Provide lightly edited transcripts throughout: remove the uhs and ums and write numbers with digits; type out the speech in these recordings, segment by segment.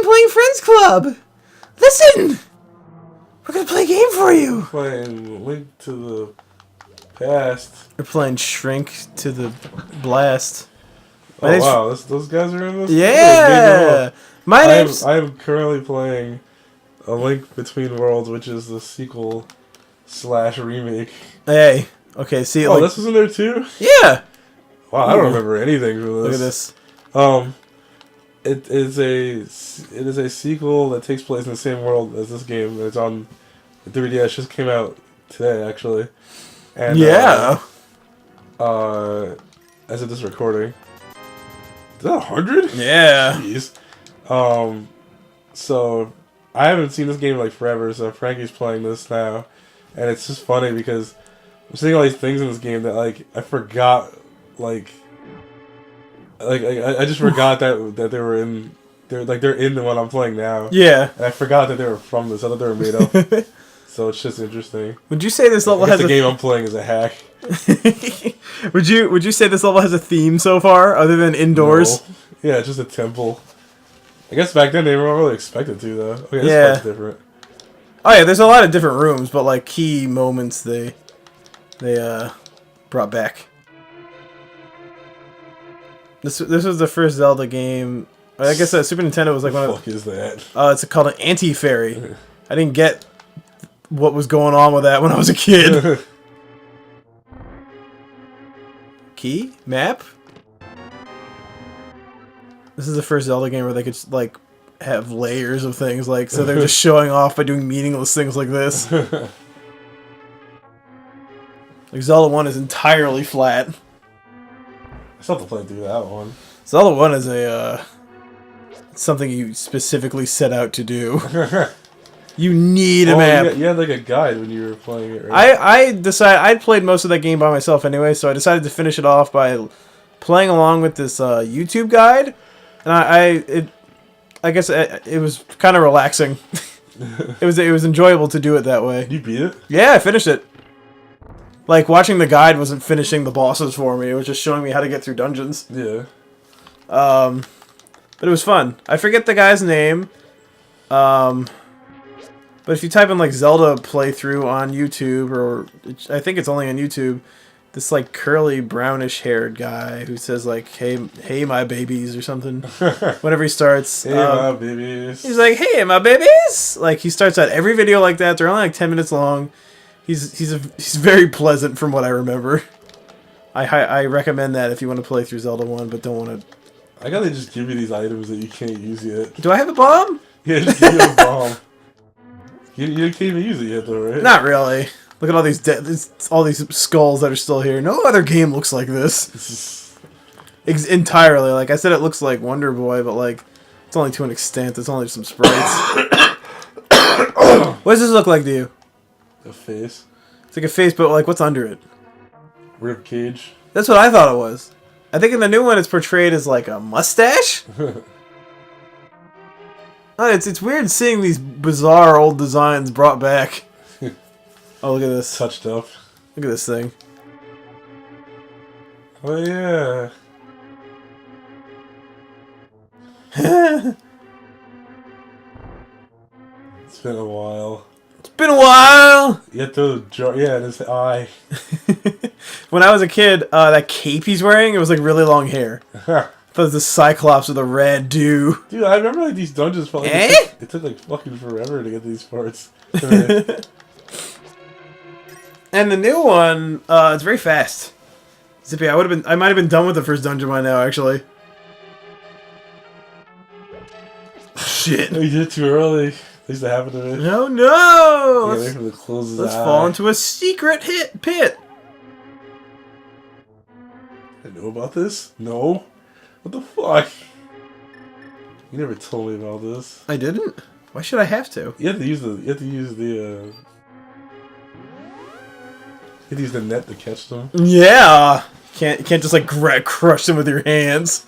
I'm playing Friends Club. Listen! We're gonna play a game for you. Playing Link to the Past. We're playing Shrink to the Blast. Oh wow, those guys are in this? Yeah! My name's... I am currently playing A Link Between Worlds, which is the sequel / remake. Hey. Okay, see... Oh, this was in there too? Yeah! Wow, I don't remember anything from Look this. at this. It is a sequel that takes place in the same world as this game. It's on 3DS. Just came out today, actually. And yeah. As of this recording, is that 100? Yeah. Jeez. So I haven't seen this game like forever. So Frankie's playing this now, and it's just funny because I'm seeing all these things in this game that like I forgot I just forgot that they were in. They're in the one I'm playing now. Yeah. And I forgot that they were from this. I thought they were made up. So it's just interesting. Would you say this level has the game I'm playing is a hack? Would you say this level has a theme so far, other than indoors? No. Yeah, it's just a temple. I guess back then they weren't really expected to though. Okay, this part's different. Oh yeah, there's a lot of different rooms, but like key moments they brought back. This was the first Zelda game. I guess Super Nintendo was like one of... What the fuck is that? It's called an anti-fairy. I didn't get what was going on with that when I was a kid. Key? Map? This is the first Zelda game where they could like have layers of things, like, so they're just showing off by doing meaningless things like this. Like Zelda 1 is entirely flat. I still have to play through that one. Zelda 1 is something you specifically set out to do. You need a map. You had like a guide when you were playing it, right? I'd played most of that game by myself anyway, so I decided to finish it off by playing along with this YouTube guide, and I guess it was kind of relaxing. It was enjoyable to do it that way. You beat it? Yeah, I finished it. Like, watching the guide wasn't finishing the bosses for me. It was just showing me how to get through dungeons. Yeah. But it was fun. I forget the guy's name. But if you type in, like, Zelda playthrough on YouTube, or... I think it's only on YouTube. This, like, curly, brownish-haired guy who says, like, hey, my babies, or something. Whenever he starts. Hey, my babies. He's like, hey, my babies! Like, he starts out every video like that. They're only, like, 10 minutes long. He's very pleasant from what I remember. I recommend that if you want to play through Zelda 1, but don't want to... I gotta just give you these items that you can't use yet. Do I have a bomb? Yeah, just give you a bomb. You can't even use it yet, though, right? Not really. Look at all these skulls that are still here. No other game looks like this. Entirely. Like I said, it looks like Wonder Boy, but like it's only to an extent. It's only some sprites. What does this look like to you? A face. It's like a face, but like what's under it? Rib cage. That's what I thought it was. I think in the new one it's portrayed as like a mustache. It's weird seeing these bizarre old designs brought back. Oh, look at this. Touched up. Look at this thing. Oh, yeah. It's been a while. It's been a while! You have to... Yeah, this eye. When I was a kid, that cape he's wearing, it was like really long hair. It was the Cyclops with a red dew. Dude, I remember like these dungeons felt like it took like fucking forever to get these parts. And the new one, it's very fast. Zippy, I might have been done with the first dungeon by now, actually. Shit. You did it too early. At least that happened to me. No, no! Yeah, Let's fall into a secret pit. I know about this? No. What the fuck? You never told me about this. I didn't? Why should I have to? You have to use the net to catch them. Yeah. You can't just like crush them with your hands.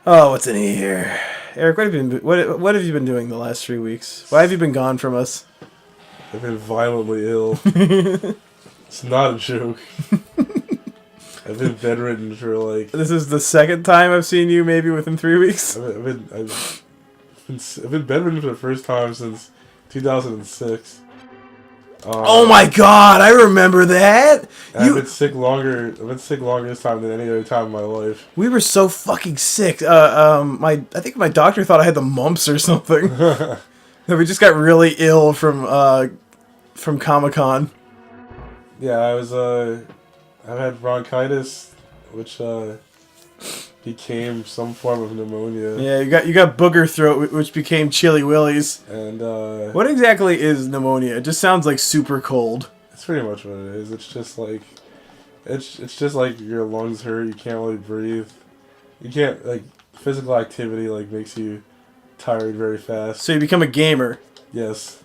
Oh, what's in here? Eric, what have you been doing the last 3 weeks? Why have you been gone from us? I've been violently ill. It's not a joke. I've been bedridden for like. This is the second time I've seen you, maybe within 3 weeks. I've been bedridden for the first time since 2006. Oh my god, I remember that. I've been sick longer. I've been sick longer this time than any other time in my life. We were so fucking sick. I think my doctor thought I had the mumps or something. We just got really ill from Comic-Con. Yeah, I had bronchitis, which became some form of pneumonia. Yeah, you got booger throat, which became Chilly Willies. And what exactly is pneumonia? It just sounds like super cold. It's pretty much what it is. It's just like your lungs hurt. You can't really breathe. You can't like physical activity like makes you tired very fast. So you become a gamer. Yes.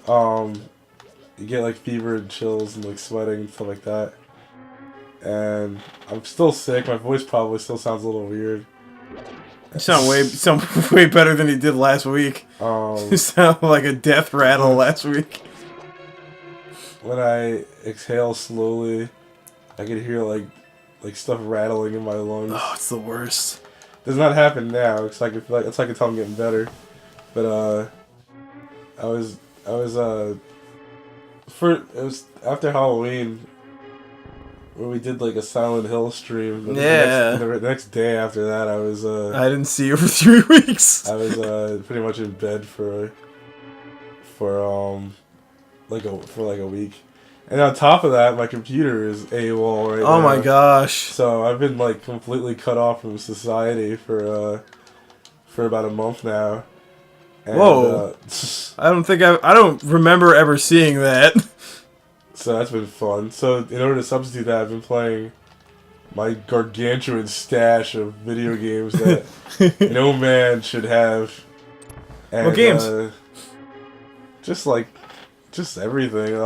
You get like fever and chills and like sweating and stuff like that. And I'm still sick. My voice probably still sounds a little weird. You sound way better than you did last week. You sound like a death rattle last week. When I exhale slowly, I can hear like stuff rattling in my lungs. Oh, it's the worst. Does not happen now. It's like it's like I can tell I'm getting better. But it was after Halloween. Where we did like a Silent Hill stream. The next day after that, I was. I didn't see you for 3 weeks. I was pretty much in bed for a week, and on top of that, my computer is AWOL right now. Oh my gosh! So I've been like completely cut off from society for about a month now. And, whoa! I don't remember ever seeing that. So that's been fun. So in order to substitute that, I've been playing my gargantuan stash of video games that no man should have. And, what games? Just everything.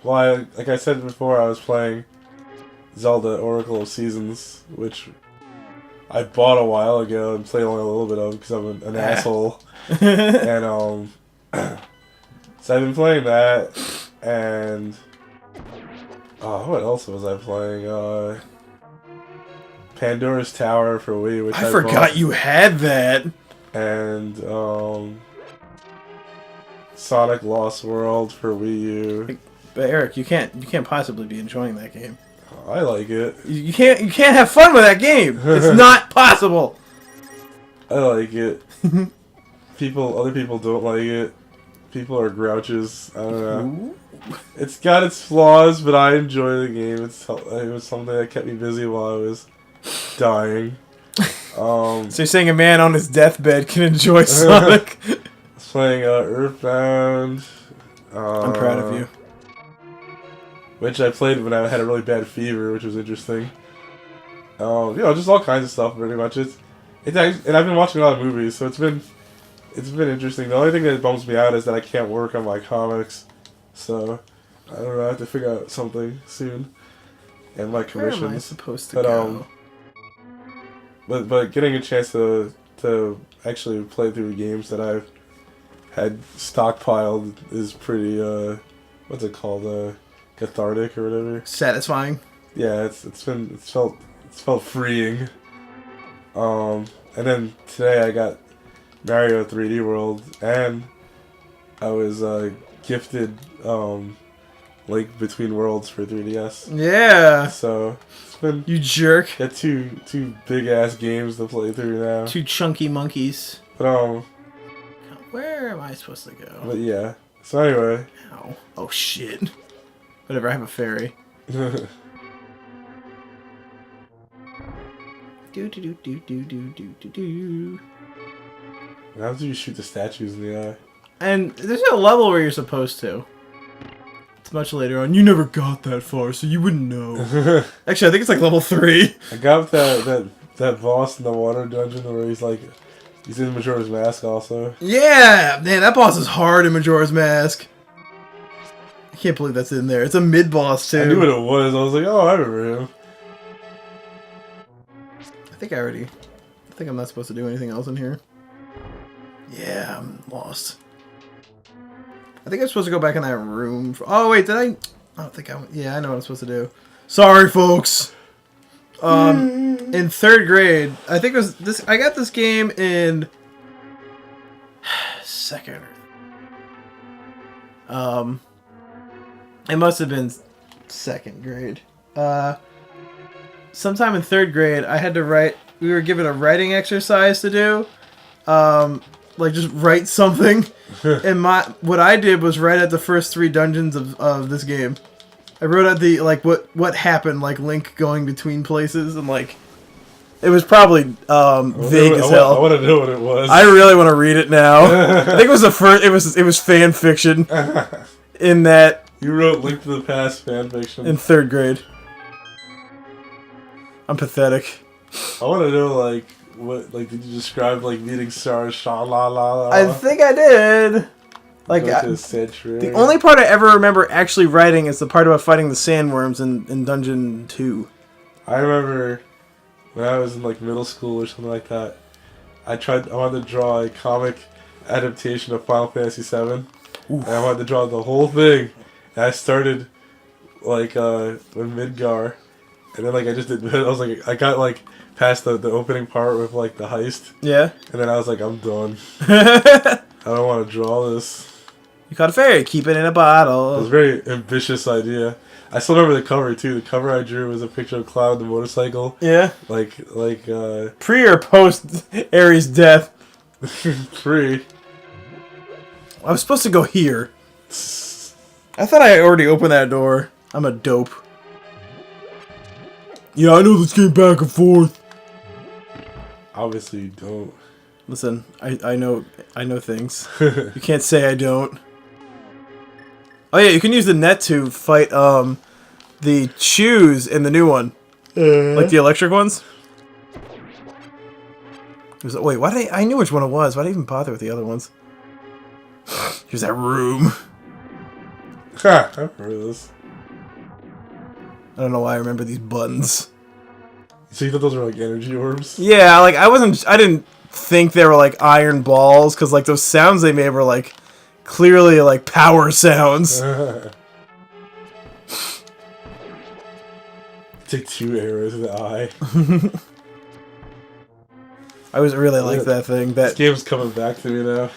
Like I said before, I was playing Zelda Oracle of Seasons, which I bought a while ago and played only a little bit of because I'm an asshole. And so I've been playing that, and what else was I playing? Pandora's Tower for Wii, which I forgot bought. You had that. And Sonic Lost World for Wii U. But Eric, you can't possibly be enjoying that game. I like it. You can't have fun with that game. It's not possible. I like it. Other people don't like it. People are grouches. I don't know. It's got its flaws, but I enjoy the game. It was something that kept me busy while I was dying. So you're saying a man on his deathbed can enjoy Sonic? I was playing Earthbound. I'm proud of you. Which I played when I had a really bad fever, which was interesting. Just all kinds of stuff, pretty much. And I've been watching a lot of movies, so it's been interesting. The only thing that bums me out is that I can't work on my comics, so I don't know. I have to figure out something soon. And my commissions. Where am I supposed to go? But getting a chance to actually play through games that I've had stockpiled is pretty what's it called, cathartic or whatever. Satisfying. Yeah, it's felt freeing. And then today I got Mario 3D World, and I was gifted Link Between Worlds for 3DS. Yeah. So it's been you jerk. Got two big ass games to play through now. Two chunky monkeys. But where am I supposed to go? But yeah. So anyway. Ow. Oh shit. Whatever. I have a fairy. Do. How do you shoot the statues in the eye? And there's a level where you're supposed to. It's much later on. You never got that far, so you wouldn't know. Actually, I think it's like level 3. I got that boss in the water dungeon where he's in Majora's Mask also. Yeah! Man, that boss is hard in Majora's Mask. I can't believe that's in there. It's a mid-boss, too. I knew what it was. I was like, oh, I remember him. I think I'm not supposed to do anything else in here. Yeah, I'm lost. I think I'm supposed to go back in that room. Oh, wait, did I? I don't think I... Yeah, I know what I'm supposed to do. Sorry, folks. In 3rd grade, I think it was this. I got this game in 2nd. It must have been 2nd grade. Sometime in 3rd grade, I had to write. We were given a writing exercise to do. Like just write something. And what I did was write at the first 3 dungeons of this game. I wrote out the like what happened, like Link going between places, and like it was probably vague as hell. I want to know what it was. I really want to read it now. I think it was the first. It was fan fiction. In that you wrote Link to the Past fan fiction in 3rd grade. I'm pathetic. I want to know like what did you describe like meeting Sarah Sha La La La? I think I did. Like the only part I ever remember actually writing is the part about fighting the sandworms in Dungeon 2. I remember when I was in like middle school or something like that. I wanted to draw a comic adaptation of Final Fantasy VII. Oof. And I wanted to draw the whole thing. And I started like with Midgar, and then like I just did. I was like I got like past the opening part with like the heist. Yeah. And then I was like I'm done. I don't want to draw this. You caught a fairy, keep it in a bottle. It was a very ambitious idea. I still remember the cover too. The cover I drew was a picture of Cloud on the motorcycle. Yeah. Like pre or post Ares' death. Pre. I was supposed to go here. I thought I already opened that door. I'm a dope. Yeah, I know this game back and forth. Obviously you don't. Listen, I know things. You can't say I don't. Oh yeah, you can use the net to fight the shoes in the new one. Like the electric ones. Wait, why did I knew which one it was. Why did I even bother with the other ones? Here's that room. Ha, I remember this. I don't know why I remember these buttons. So you thought those were like energy orbs? Yeah, like I didn't think they were like iron balls, because like those sounds they made were like clearly like power sounds. Take 2 arrows in the eye. I was really like that thing. That this game's coming back to me now.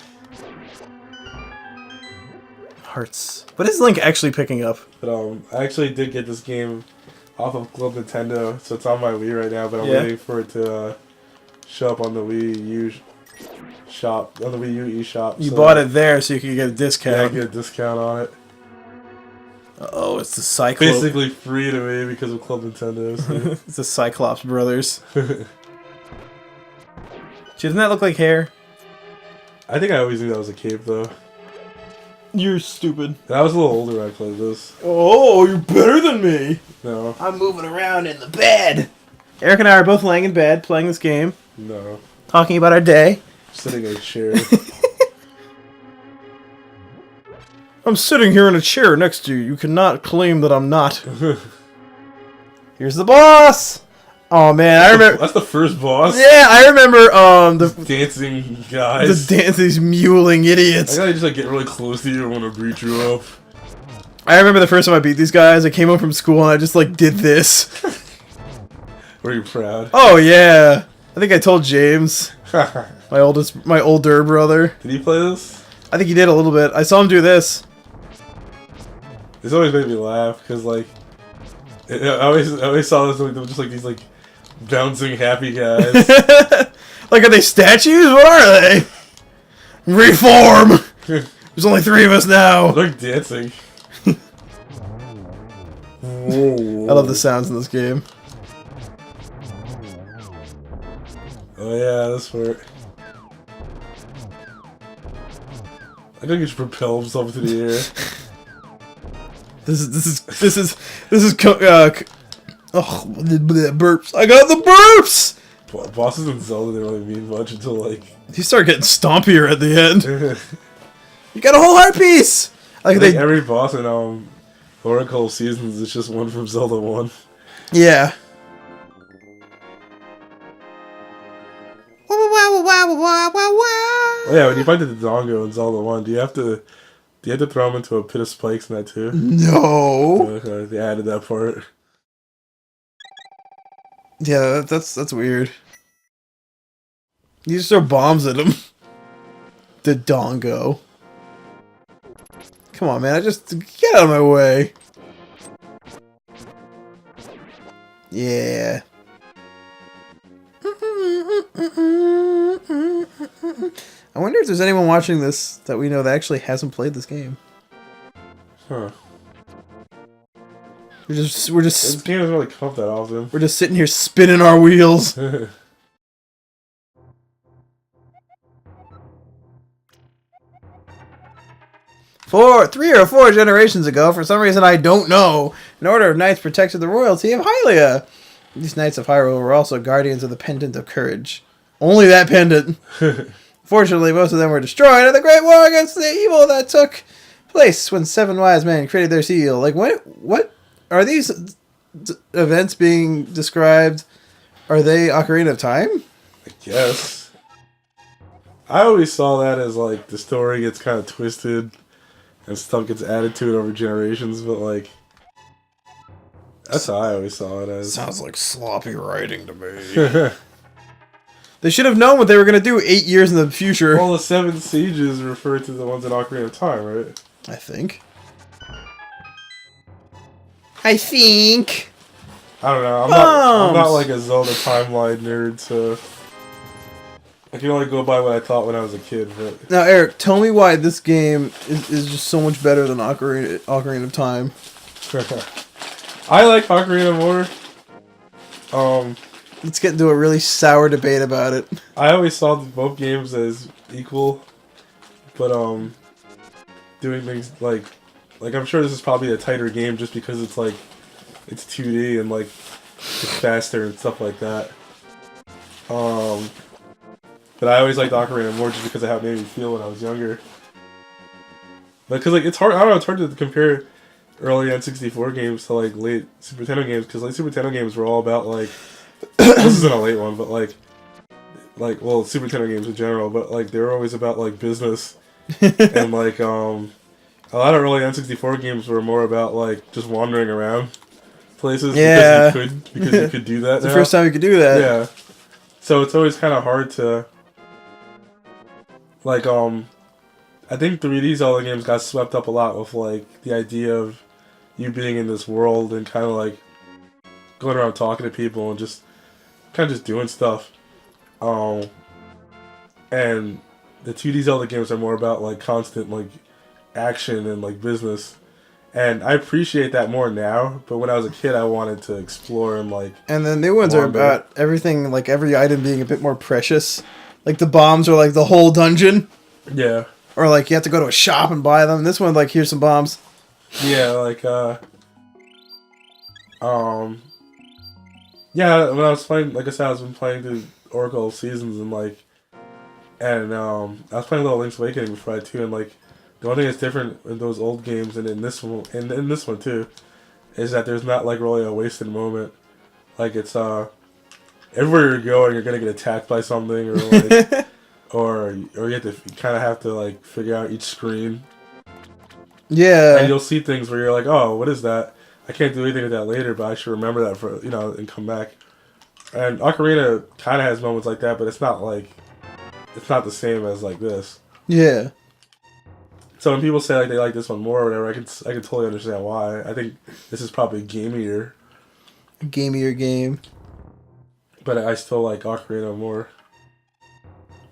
Hearts. What is Link actually picking up? But I actually did get this game off of Club Nintendo, so it's on my Wii right now. But I'm waiting for it to show up on the Wii U shop, on the Wii U eShop. You bought it there so you could get a discount. Yeah, I get a discount on it. Oh, it's the Cyclops. Basically free to me because of Club Nintendo. So. It's the Cyclops brothers. Doesn't that look like hair? I think I always knew that was a cape, though. You're stupid. I was a little older when I played this. Oh, you're better than me. No. I'm moving around in the bed. Eric and I are both laying in bed playing this game. No. Talking about our day. Sitting in a chair. I'm sitting here in a chair next to you. You cannot claim that I'm not. Here's the boss. Oh man, I remember. That's the first boss. Yeah, I remember. The dancing guys. These mewling idiots. I gotta just like get really close to you and want to beat you up. I remember the first time I beat these guys. I came home from school and I just like did this. Were you proud? Oh yeah, I think I told James, my older brother. Did he play this? I think he did a little bit. I saw him do this. This always made me laugh because like, I always saw this like just like these like bouncing happy guys. Like, are they statues? What are they? Reform. There's only 3 of us now. They're dancing. Whoa. I love the sounds in this game. Oh yeah, this part. I think he should propel himself into the air. This is oh, the burps. I got the burps! Bosses in Zelda didn't really mean much until like... You start getting stompier at the end. You got a whole heart piece! Like every boss in Oracle Seasons is just one from Zelda 1. Yeah. Oh yeah, when you fight the Dodongo in Zelda 1, do you have to throw him into a pit of spikes in that too? No. Okay, they added that part. Yeah, that's weird. You just throw bombs at him. The dongo. Come on, man. I just get out of my way. Yeah. I wonder if there's anyone watching this that we know that actually hasn't played this game. Huh. We're This game doesn't really come up that often. We're just sitting here spinning our wheels. Three or four generations ago, for some reason I don't know, an order of knights protected the royalty of Hylia. These knights of Hyrule were also guardians of the Pendant of Courage. Only that pendant. Fortunately, most of them were destroyed in the Great War against the evil that took place when 7 wise men created their seal. Like, what are these events being described? Are they Ocarina of Time? I guess. I always saw that as, like, the story gets kind of twisted and stuff gets added to it over generations, but, like, that's how I always saw it as. Sounds like sloppy writing to me. They should have known what they were going to do 8 years in the future. Well, the 7 Sieges refer to the ones in Ocarina of Time, right? I think. I don't know. I'm not like a Zelda timeline nerd, so I can only go by what I thought when I was a kid. But now, Eric, tell me why this game is just so much better than Ocarina of Time. I like Ocarina more. Let's get into a really sour debate about it. I always saw both games as equal, but doing things like I'm sure this is probably a tighter game just because it's like it's 2D and like it's faster and stuff like that. But I always liked Ocarina more just because of how it made me feel when I was younger. Because like it's hard. I don't know. It's hard to compare early N64 games to like late Super Nintendo games because like Super Nintendo games were all about like this isn't a late one, but like well Super Nintendo games in general, but like they were always about like business and like a lot of early N64 games were more about like just wandering around places because you could do that. It's the first time you could do that. Yeah. So it's always kind of hard to like I think 3D Zelda games got swept up a lot with like the idea of you being in this world and kind of like going around talking to people and just kind of just doing stuff. And the 2D Zelda games are more about like constant like action and like business. And I appreciate that more now, but when I was a kid I wanted to explore and like and the new ones are about everything, like every item being a bit more precious. Like the bombs are like the whole dungeon. Yeah. Or like you have to go to a shop and buy them. This one, like, here's some bombs. Yeah, like yeah, when I was playing, like I said, I was been playing through Oracle of Seasons and like I was playing Little Link's Awakening before that too, and like the only thing that's different in those old games and in this one in this one too is that there's not like really a wasted moment. Like it's everywhere you're going you're gonna get attacked by something or like or you have to kind of have to like figure out each screen. Yeah. And you'll see things where you're like, oh, what is that? I can't do anything with that later, but I should remember that for and come back. And Ocarina kind of has moments like that, but it's not the same as like this. Yeah. So when people say like they like this one more or whatever, I can totally understand why. I think this is probably a gamier game, but I still like Ocarina more.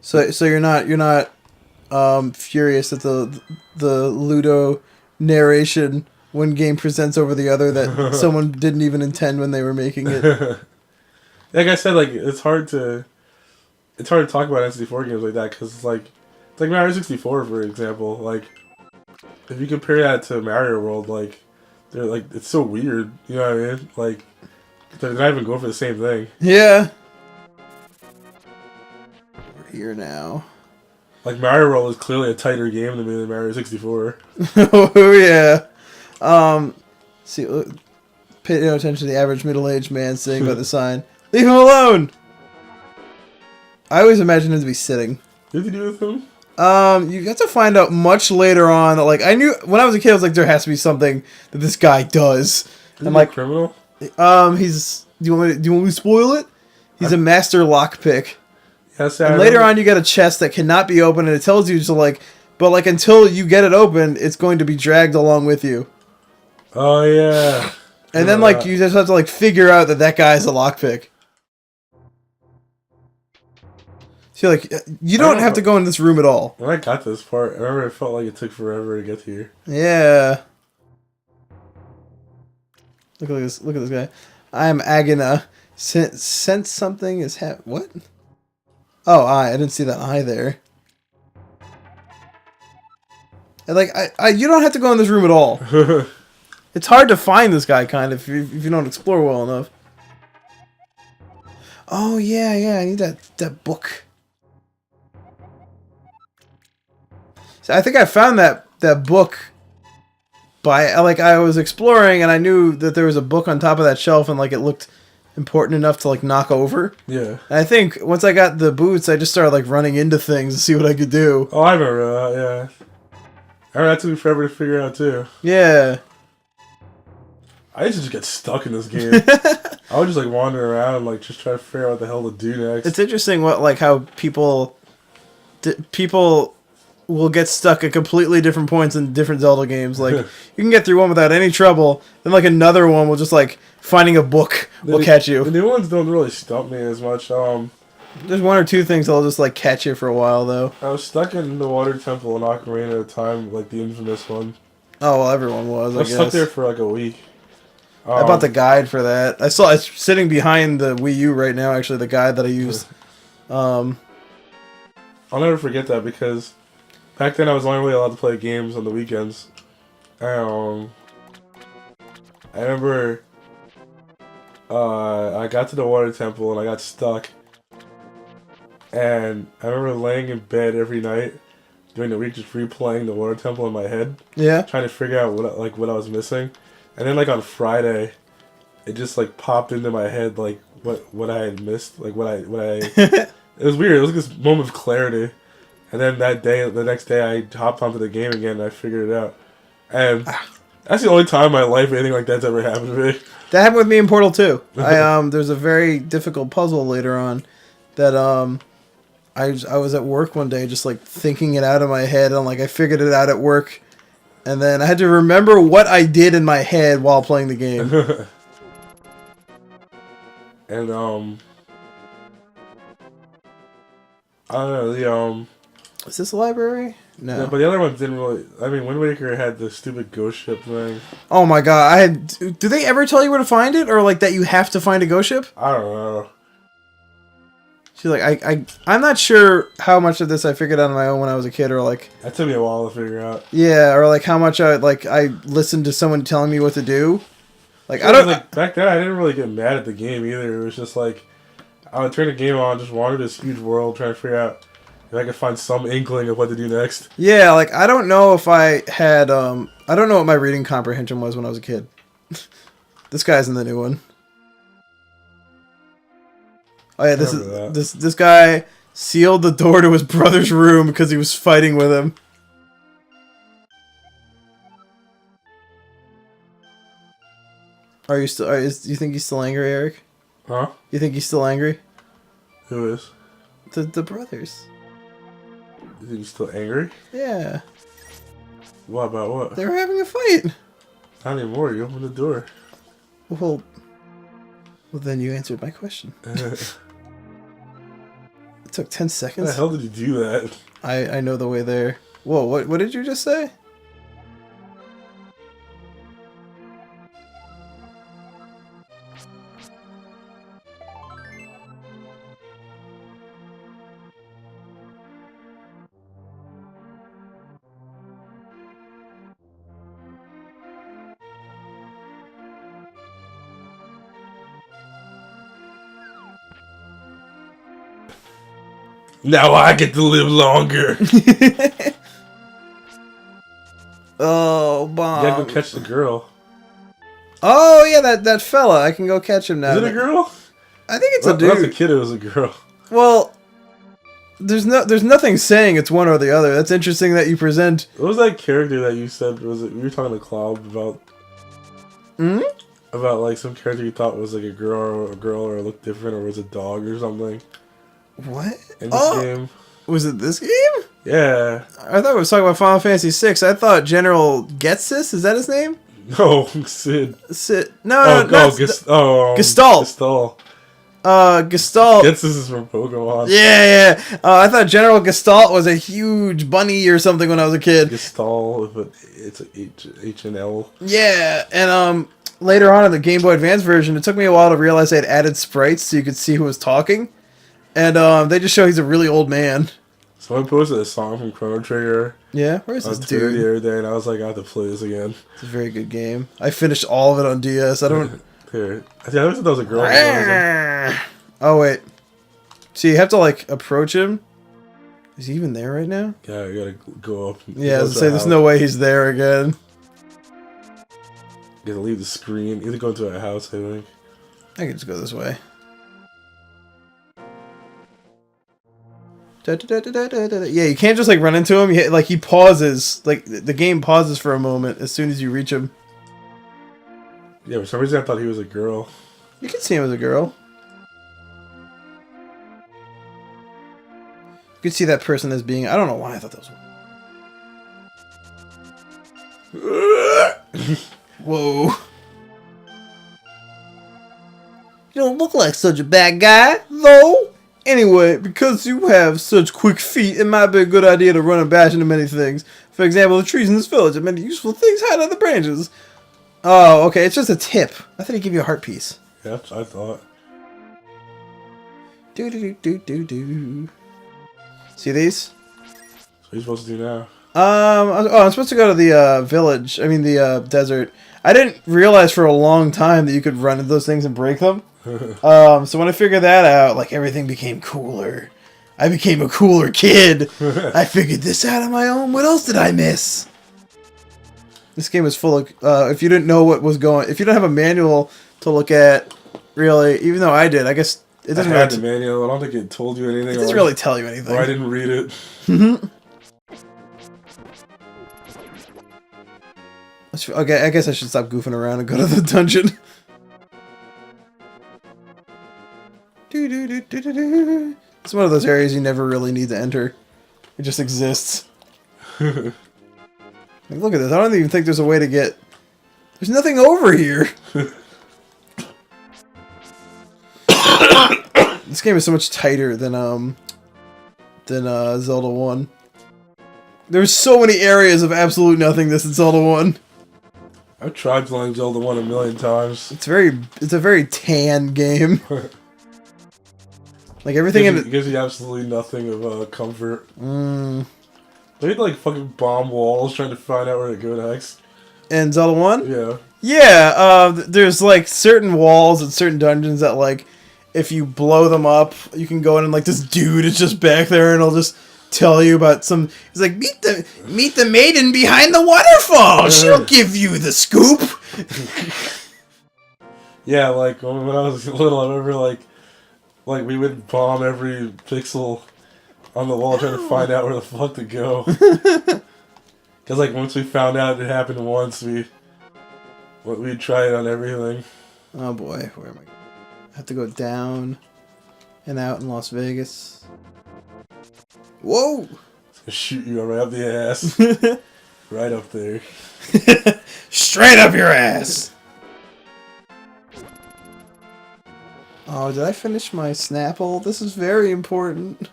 So you're not furious at the Ludo narration one game presents over the other that someone didn't even intend when they were making it. Like I said, like it's hard to talk about N64 games like that because it's like Mario 64 for example. Like if you compare that to Mario World, like they're like it's so weird. You know what I mean? Like they're not even going for the same thing. Yeah. We're here now. Like Mario World is clearly a tighter game to me than Mario 64. Oh yeah. See, pay no attention to the average middle-aged man sitting by the sign. Leave him alone! I always imagined him to be sitting. What did you do with him? You have to find out much later on that, like, I knew, when I was a kid, I was like, there has to be something that this guy does. Is he like, a criminal? He's Do you want me to spoil it? He's a master lockpick. Yes, and later on, you get a chest that cannot be opened, and it tells you to like, but like until you get it open, it's going to be dragged along with you. Oh yeah. And then like you just have to like figure out that guy's a lockpick. So like you don't have to go in this room at all. When I got this part, I remember it felt like it took forever to get here. Yeah. Look at this. Look at this guy. I'm Agina. Sense something is what? Oh, I didn't see that eye there. And like you don't have to go in this room at all. It's hard to find this guy kind of if you don't explore well enough. Oh yeah, I need that book. So I think I found that book by like I was exploring and I knew that there was a book on top of that shelf and like it looked important enough to like knock over. Yeah. And I think once I got the boots, I just started like running into things to see what I could do. Oh, I remember that. Yeah. I remember that took me forever to figure out too. Yeah. I used to just get stuck in this game. I would just like wander around and like just try to figure out what the hell to do next. It's interesting what like how people will get stuck at completely different points in different Zelda games. Like you can get through one without any trouble, then like another one will just like finding a book will catch you. The new ones don't really stump me as much. There's one or two things that'll just like catch you for a while though. I was stuck in the water temple in Ocarina at a time, like the infamous one. Oh well, everyone was. I was stuck there for like a week. I bought the guide for that. I saw it's sitting behind the Wii U right now. Actually, the guide that I used. I'll never forget that because back then I was only really allowed to play games on the weekends. I remember I got to the water temple and I got stuck. And I remember laying in bed every night during the week just replaying the water temple in my head. Yeah. Trying to figure out what I was missing. And then like on Friday, it just like popped into my head like what I had missed, like what I it was weird. It was like this moment of clarity. And then the next day I hopped onto the game again and I figured it out. And that's the only time in my life anything like that's ever happened to me. That happened with me in Portal 2. There's a very difficult puzzle later on that I was at work one day just like thinking it out in my head and like I figured it out at work. And then I had to remember what I did in my head while playing the game. And I don't know, is this a library? No. Yeah, but the other ones didn't really. I mean, Wind Waker had the stupid ghost ship thing. Oh my god! Do they ever tell you where to find it, or like that you have to find a ghost ship? I don't know. She's like, I'm not sure how much of this I figured out on my own when I was a kid, or like. That took me a while to figure out. Yeah, or like how much I listened to someone telling me what to do. Like I don't like back then. I didn't really get mad at the game either. It was just like I would turn the game on, just wander this huge world, trying to figure out if I could find some inkling of what to do next. Yeah, like I don't know if I had I don't know what my reading comprehension was when I was a kid. This guy's in the new one. Oh yeah, this guy sealed the door to his brother's room because he was fighting with him. Are you still? Do you think he's still angry, Eric? Huh? You think he's still angry? Who is? The brothers. You think he's still angry? Yeah. What about what? They were having a fight. Not anymore. You opened the door. Well, then you answered my question. It took 10 seconds. How the hell did you do that? I know the way there. Whoa, what did you just say? Now I get to live longer. Oh, Bob. You gotta go catch the girl. Oh, yeah, that fella. I can go catch him now. Is it a girl? I think it's a dude. When I was a kid, it was a girl. Well, there's nothing saying it's one or the other. That's interesting that you present. What was that character that you said? Was it you were talking to Cloud about? Hmm? about like some character you thought was like a girl or looked different or was a dog or something. What? In this game. Was it this game? Yeah. I thought we was talking about Final Fantasy VI. I thought General Getsis, is that his name? No, Sid. Sid. No, Gestalt. Gestalt. Gestalt. Getsis is from Pokemon. Yeah. I thought General Gestalt was a huge bunny or something when I was a kid. Gestalt, but it's a H and L. Yeah, and later on in the Game Boy Advance version, it took me a while to realize they had added sprites so you could see who was talking. And they just show he's a really old man. Someone posted a song from Chrono Trigger. Yeah, where's this Twitter dude? the other day, and I was like, I have to play this again. It's a very good game. I finished all of it on DS. I don't. Here, I thought that was a girl. Oh wait. So you have to like approach him. Is he even there right now? Yeah, you gotta go up. Yeah, I was gonna say there's no way he's there again. You gotta leave the screen. Either go into a house, I think. I can just go this way. Yeah, you can't just like run into him. Like he pauses. Like the game pauses for a moment as soon as you reach him. Yeah, for some reason I thought he was a girl. You can see him as a girl. You can see that person as being. I don't know why I thought that was. Whoa. You don't look like such a bad guy, though. Anyway, because you have such quick feet, it might be a good idea to run and bash into many things. For example, the trees in this village have many useful things hide on the branches. Oh, okay, it's just a tip. I thought he'd give you a heart piece. Yeah, that's what I thought. Do. See these? What are you supposed to do now? I'm supposed to go to the village. I mean the desert. I didn't realize for a long time that you could run into those things and break them. So when I figured that out, like everything became cooler. I became a cooler kid. I figured this out on my own. What else did I miss? This game is full of. If you didn't know what was going, if you don't have a manual to look at, really, even though I did, I guess it doesn't. I had the manual. I don't think it told you anything. It doesn't really tell you anything. Or I didn't read it. Okay, I guess I should stop goofing around and go to the dungeon. It's one of those areas you never really need to enter. It just exists. Like, look at this. I don't even think there's a way to get... There's nothing over here. This game is so much tighter than Zelda 1. There's so many areas of absolute nothingness in Zelda 1. I've tried playing Zelda 1 a million times. It's a very tan game. Like everything it gives you absolutely nothing of comfort. They had like fucking bomb walls trying to find out where to go next. In Zelda 1? Yeah. Yeah, there's like certain walls and certain dungeons that like if you blow them up, you can go in and like this dude is just back there and he'll just tell you about some. He's like, meet the maiden behind the waterfall. She'll give you the scoop. Yeah, like when I was little, I remember like we would bomb every pixel on the wall trying to find out where the fuck to go. Because like once we found out it happened once, we'd try it on everything. Oh boy, where am I? I have to go down and out in Las Vegas. Whoa! It's gonna shoot you right up the ass. Right up there. Straight up your ass! Oh, did I finish my Snapple? This is very important.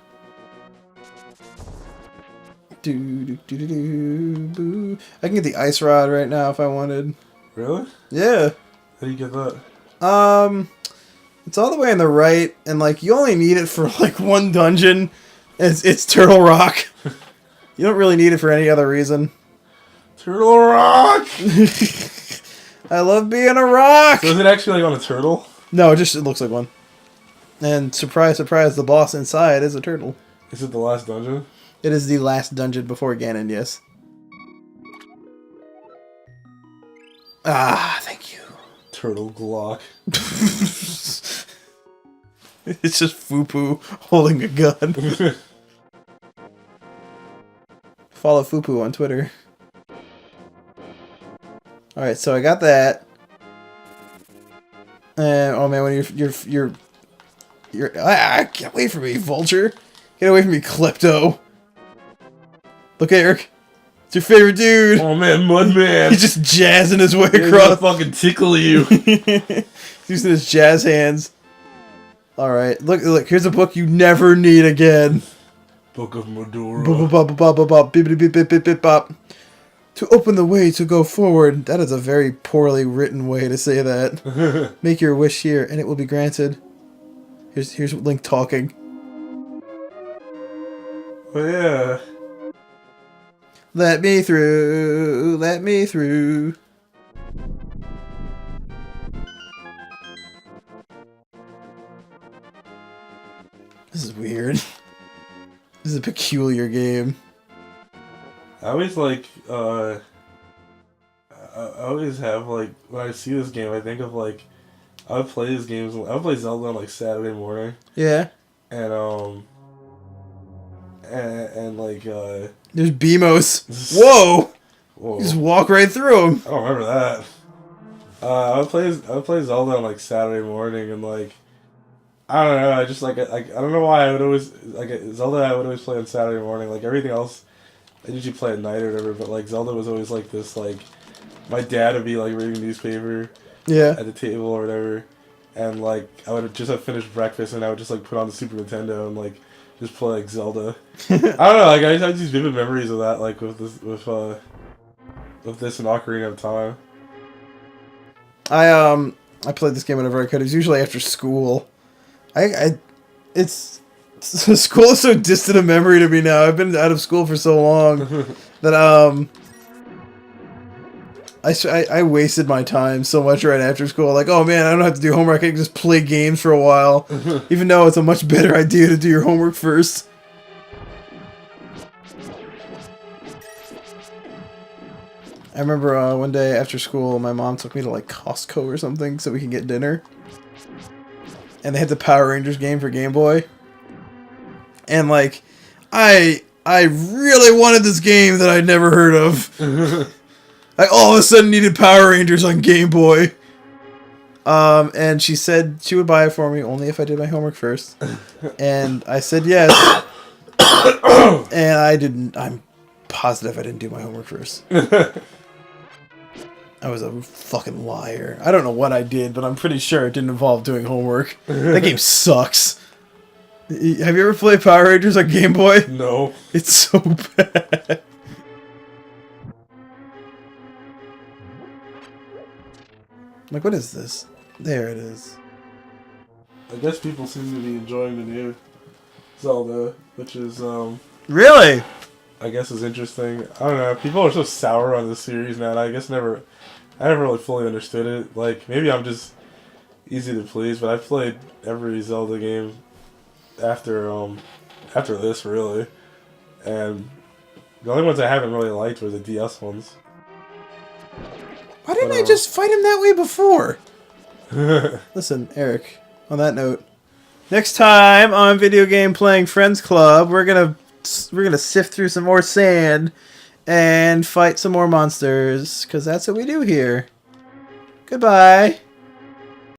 Boo. I can get the ice rod right now if I wanted. Really? Yeah. How do you get that? It's all the way on the right, and like you only need it for like one dungeon. It's Turtle Rock. You don't really need it for any other reason. Turtle Rock! I love being a rock! So is it actually like on a turtle? No, it looks like one. And surprise, surprise, the boss inside is a turtle. Is it the last dungeon? It is the last dungeon before Ganon, yes. Ah, thank you. Turtle Glock. It's just Fupu holding a gun. Follow Fupu on Twitter. Alright, so I got that. And oh man, when get away from me, Vulture! Get away from me, Klepto! Look, Eric, it's your favorite dude. Oh man, Mudman! He's just jazzing his way He's across. gonna fucking tickle you. He's using his jazz hands. All right, look. Here's a book you never need again. Book of Medora. Bop. To open the way to go forward. That is a very poorly written way to say that. Make your wish here, and it will be granted. Here's Link talking. Oh yeah. Let me through. Let me through. This is weird. This is a peculiar game. I always like, I always have, like, when I see this game, I think of, like, I would play these games, I would play Zelda on, like, Saturday morning. Yeah. And, like, there's BMOs. Whoa! Whoa. You just walk right through them. I don't remember that. I would play Zelda on, like, Saturday morning, and, like, I don't know, I just, like, I don't know why I would always, like, Zelda I would always play on Saturday morning, like, everything else, I usually play at night or whatever, but, like, Zelda was always, like, this, like, my dad would be, like, reading a newspaper at the table or whatever, and, like, I would just have finished breakfast, and I would just, like, put on the Super Nintendo and, like, just play, like, Zelda. I don't know, like, I just have these vivid memories of that, like, with this, with this and Ocarina of Time. I played this game whenever I could. It was usually after school. School is so distant a memory to me now. I've been out of school for so long that I wasted my time so much right after school. Like, oh man, I don't have to do homework. I can just play games for a while, even though it's a much better idea to do your homework first. I remember one day after school, my mom took me to like Costco or something so we could get dinner. And they had the Power Rangers game for Game Boy. And like, I really wanted this game that I'd never heard of. I all of a sudden needed Power Rangers on Game Boy. And she said she would buy it for me only if I did my homework first. And I said yes. And I didn't. I'm positive I didn't do my homework first. I was a fucking liar. I don't know what I did, but I'm pretty sure it didn't involve doing homework. That game sucks. Have you ever played Power Rangers on Game Boy? No. It's so bad. Like, what is this? There it is. I guess people seem to be enjoying the new Zelda, which is, Really? I guess is interesting. I don't know, people are so sour on this series now, and I never really fully understood it. Like, maybe I'm just easy to please, but I've played every Zelda game after this, really. And the only ones I haven't really liked were the DS ones. Why didn't I just fight him that way before? Listen, Eric, on that note, next time on Video Game Playing Friends Club, we're gonna sift through some more sand and fight some more monsters, because that's what we do here. Goodbye.